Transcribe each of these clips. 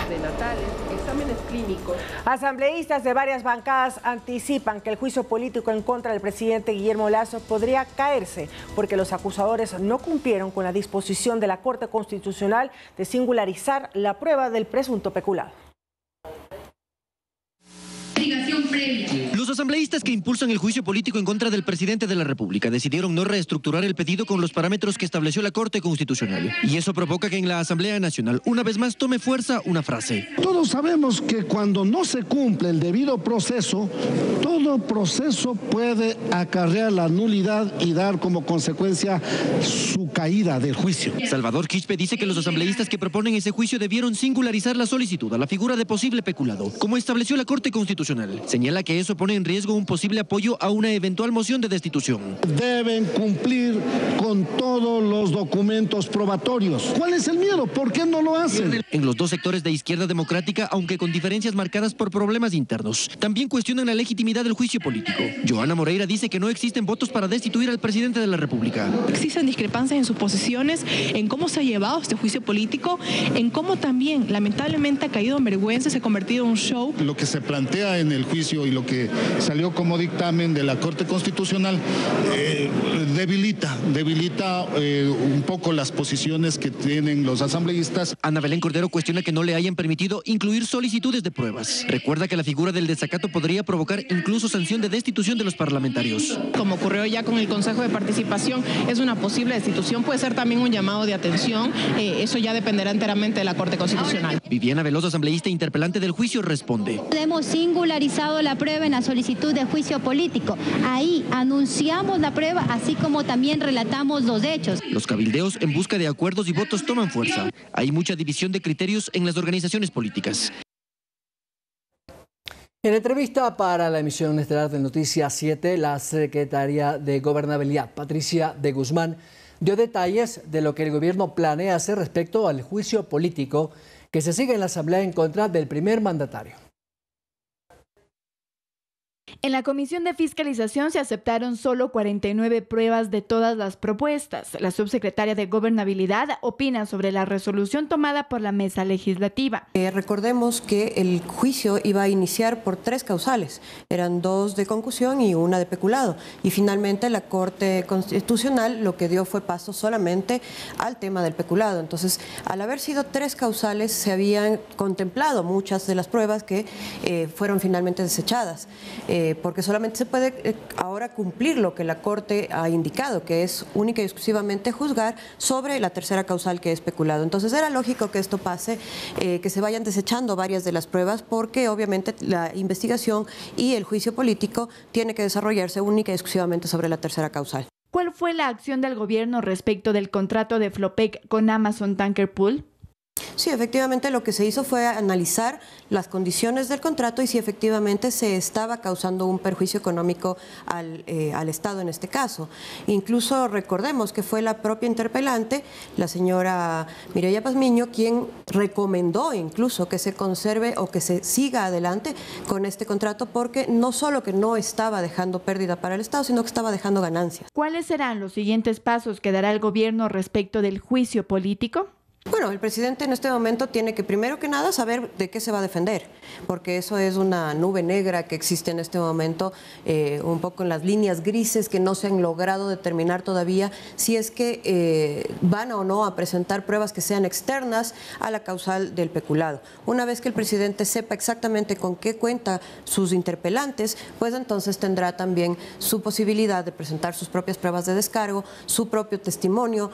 prenatales, exámenes clínicos. Asambleístas de varias bancadas anticipan que el juicio político en contra del presidente Guillermo Lasso podría caerse porque los acusadores no cumplieron con la disposición de la Corte Constitucional de singularizar la prueba del presunto peculado. Los asambleístas que impulsan el juicio político en contra del presidente de la República decidieron no reestructurar el pedido con los parámetros que estableció la Corte Constitucional. Y eso provoca que en la Asamblea Nacional una vez más tome fuerza una frase. Todos sabemos que cuando no se cumple el debido proceso, todo proceso puede acarrear la nulidad y dar como consecuencia su caída del juicio. Salvador Quispe dice que los asambleístas que proponen ese juicio debieron singularizar la solicitud a la figura de posible peculado, como estableció la Corte Constitucional. Señala que eso pone en riesgo un posible apoyo a una eventual moción de destitución. Deben cumplir con todos los documentos probatorios. ¿Cuál es el miedo? ¿Por qué no lo hacen? En los dos sectores de izquierda democrática, aunque con diferencias marcadas por problemas internos, también cuestionan la legitimidad del juicio político. Joana Moreira dice que no existen votos para destituir al presidente de la República. Existen discrepancias en sus posiciones, en cómo se ha llevado este juicio político, en cómo también lamentablemente ha caído en vergüenza, se ha convertido en un show. Lo que se plantea en el juicio y lo que salió como dictamen de la Corte Constitucional debilita un poco las posiciones que tienen los asambleístas. Ana Belén Cordero cuestiona que no le hayan permitido incluir solicitudes de pruebas. Recuerda que la figura del desacato podría provocar incluso sanción de destitución de los parlamentarios. Como ocurrió ya con el Consejo de Participación, es una posible destitución, puede ser también un llamado de atención, eso ya dependerá enteramente de la Corte Constitucional. Viviana Veloso, asambleísta interpelante del juicio, responde. Hemos singularizado la prueba en la solicitud de juicio político. Ahí anunciamos la prueba, así como también relatamos los hechos. Los cabildeos en busca de acuerdos y votos toman fuerza. Hay mucha división de criterios en las organizaciones políticas. En entrevista para la emisión estelar de Noticias 7, la secretaria de Gobernabilidad, Patricia de Guzmán, dio detalles de lo que el gobierno planea hacer respecto al juicio político que se sigue en la Asamblea en contra del primer mandatario. En la Comisión de Fiscalización se aceptaron solo 49 pruebas de todas las propuestas. La subsecretaria de Gobernabilidad opina sobre la resolución tomada por la mesa legislativa. Recordemos que el juicio iba a iniciar por 3 causales. Eran 2 de concusión y 1 de peculado. Y finalmente la Corte Constitucional lo que dio fue paso solamente al tema del peculado. Entonces, al haber sido 3 causales, se habían contemplado muchas de las pruebas que fueron finalmente desechadas. Porque solamente se puede ahora cumplir lo que la Corte ha indicado, que es única y exclusivamente juzgar sobre la tercera causal, que es peculado. Entonces era lógico que esto pase, que se vayan desechando varias de las pruebas, porque obviamente la investigación y el juicio político tiene que desarrollarse única y exclusivamente sobre la tercera causal. ¿Cuál fue la acción del gobierno respecto del contrato de Flopec con Amazon Tanker Pool? Sí, efectivamente lo que se hizo fue analizar las condiciones del contrato y si efectivamente se estaba causando un perjuicio económico al Estado en este caso. Incluso recordemos que fue la propia interpelante, la señora Mireya Pazmiño, quien recomendó incluso que se conserve o que se siga adelante con este contrato, porque no solo que no estaba dejando pérdida para el Estado, sino que estaba dejando ganancias. ¿Cuáles serán los siguientes pasos que dará el gobierno respecto del juicio político? Bueno, el presidente en este momento tiene que, primero que nada, saber de qué se va a defender, porque eso es una nube negra que existe en este momento, un poco en las líneas grises que no se han logrado determinar todavía si es que van o no a presentar pruebas que sean externas a la causal del peculado. Una vez que el presidente sepa exactamente con qué cuenta sus interpelantes, pues entonces tendrá también su posibilidad de presentar sus propias pruebas de descargo, su propio testimonio,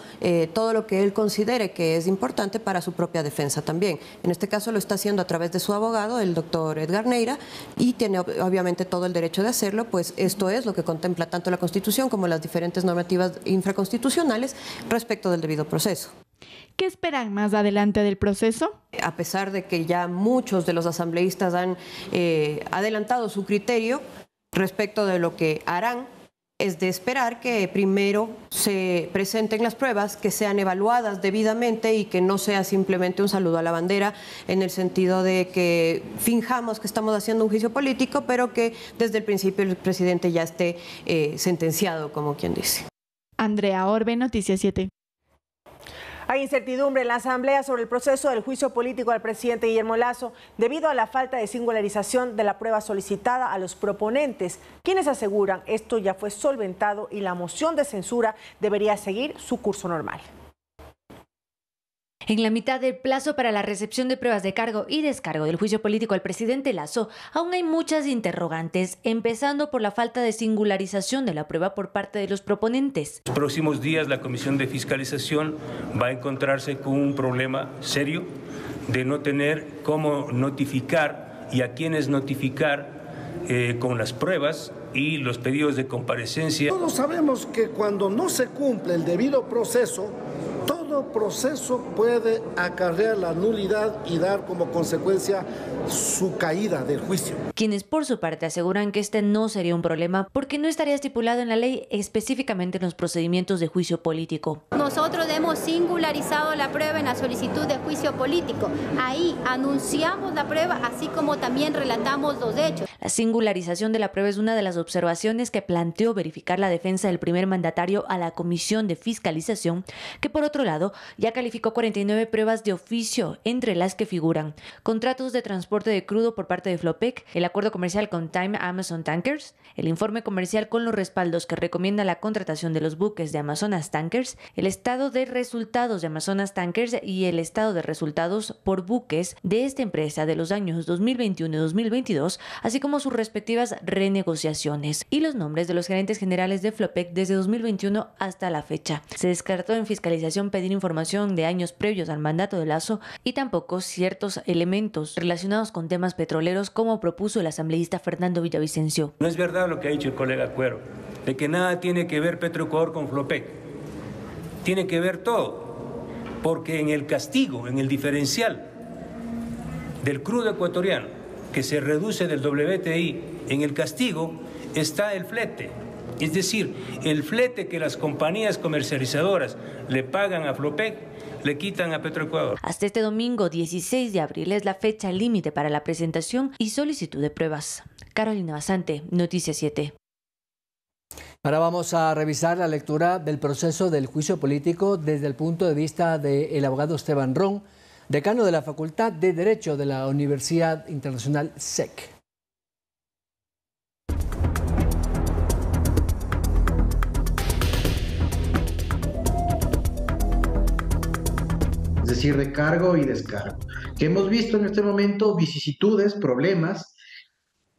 todo lo que él considere que es importante para su propia defensa también. En este caso lo está haciendo a través de su abogado, el doctor Edgar Neira, y tiene obviamente todo el derecho de hacerlo, pues esto es lo que contempla tanto la Constitución como las diferentes normativas infraconstitucionales respecto del debido proceso. ¿Qué esperan más adelante del proceso? A pesar de que ya muchos de los asambleístas han adelantado su criterio respecto de lo que harán, es de esperar que primero se presenten las pruebas, que sean evaluadas debidamente y que no sea simplemente un saludo a la bandera en el sentido de que finjamos que estamos haciendo un juicio político, pero que desde el principio el presidente ya esté sentenciado, como quien dice. Andrea Orbe, Noticias 7. Hay incertidumbre en la Asamblea sobre el proceso del juicio político al presidente Guillermo Lasso debido a la falta de singularización de la prueba solicitada a los proponentes, quienes aseguran esto ya fue solventado y la moción de censura debería seguir su curso normal. En la mitad del plazo para la recepción de pruebas de cargo y descargo del juicio político al presidente Lasso, aún hay muchas interrogantes, empezando por la falta de singularización de la prueba por parte de los proponentes. En los próximos días la Comisión de Fiscalización va a encontrarse con un problema serio de no tener cómo notificar y a quiénes notificar con las pruebas y los pedidos de comparecencia. Todos sabemos que cuando no se cumple el debido proceso, todo proceso puede acarrear la nulidad y dar como consecuencia su caída del juicio. Quienes por su parte aseguran que este no sería un problema porque no estaría estipulado en la ley específicamente en los procedimientos de juicio político. Nosotros hemos singularizado la prueba en la solicitud de juicio político. Ahí anunciamos la prueba, así como también relatamos los hechos. La singularización de la prueba es una de las observaciones que planteó verificar la defensa del primer mandatario a la Comisión de Fiscalización, que por otro lado ya calificó 49 pruebas de oficio, entre las que figuran contratos de transporte de crudo por parte de Flopec, el acuerdo comercial con Time Amazon Tankers, el informe comercial con los respaldos que recomienda la contratación de los buques de Amazonas Tankers, el estado de resultados de Amazonas Tankers y el estado de resultados por buques de esta empresa de los años 2021 y 2022, así como sus respectivas renegociaciones y los nombres de los gerentes generales de Flopec desde 2021 hasta la fecha. Se descartó en fiscalización pedir información de años previos al mandato de Lasso y tampoco ciertos elementos relacionados con temas petroleros como propuso el asambleísta Fernando Villavicencio. No es verdad lo que ha dicho el colega Cuero, de que nada tiene que ver Petroecuador con Flopec. Tiene que ver todo, porque en el castigo, en el diferencial del crudo ecuatoriano, que se reduce del WTI, en el castigo está el flete. Es decir, el flete que las compañías comercializadoras le pagan a Flopec, le quitan a Petroecuador. Hasta este domingo 16 de abril es la fecha límite para la presentación y solicitud de pruebas. Carolina Basante, Noticias 7. Ahora vamos a revisar la lectura del proceso del juicio político desde el punto de vista del abogado Esteban Ron, decano de la Facultad de Derecho de la Universidad Internacional SEC. Es decir, de cargo y descargo, que hemos visto en este momento vicisitudes, problemas,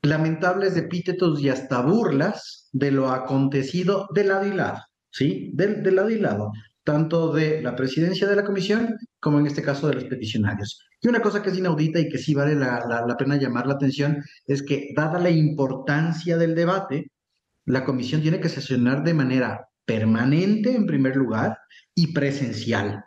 lamentables epítetos y hasta burlas de lo acontecido de lado y lado, ¿sí? De lado y lado, tanto de la presidencia de la comisión como en este caso de los peticionarios. Y una cosa que es inaudita y que sí vale la pena llamar la atención es que, dada la importancia del debate, la comisión tiene que sesionar de manera permanente en primer lugar y presencial.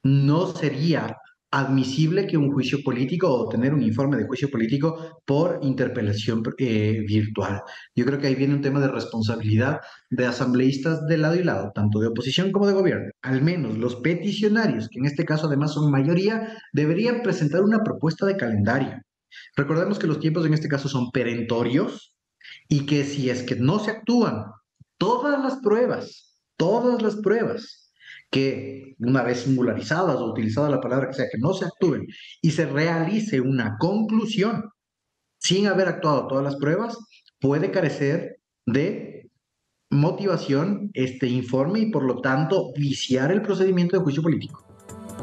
No sería admisible que un juicio político o tener un informe de juicio político por interpelación virtual. Yo creo que ahí viene un tema de responsabilidad de asambleístas de lado y lado, tanto de oposición como de gobierno. Al menos los peticionarios, que en este caso además son mayoría, deberían presentar una propuesta de calendario. Recordemos que los tiempos en este caso son perentorios y que si es que no se actúan todas las pruebas, que una vez singularizadas o utilizada la palabra que sea, que no se actúen y se realice una conclusión sin haber actuado todas las pruebas, puede carecer de motivación este informe y por lo tanto viciar el procedimiento de juicio político.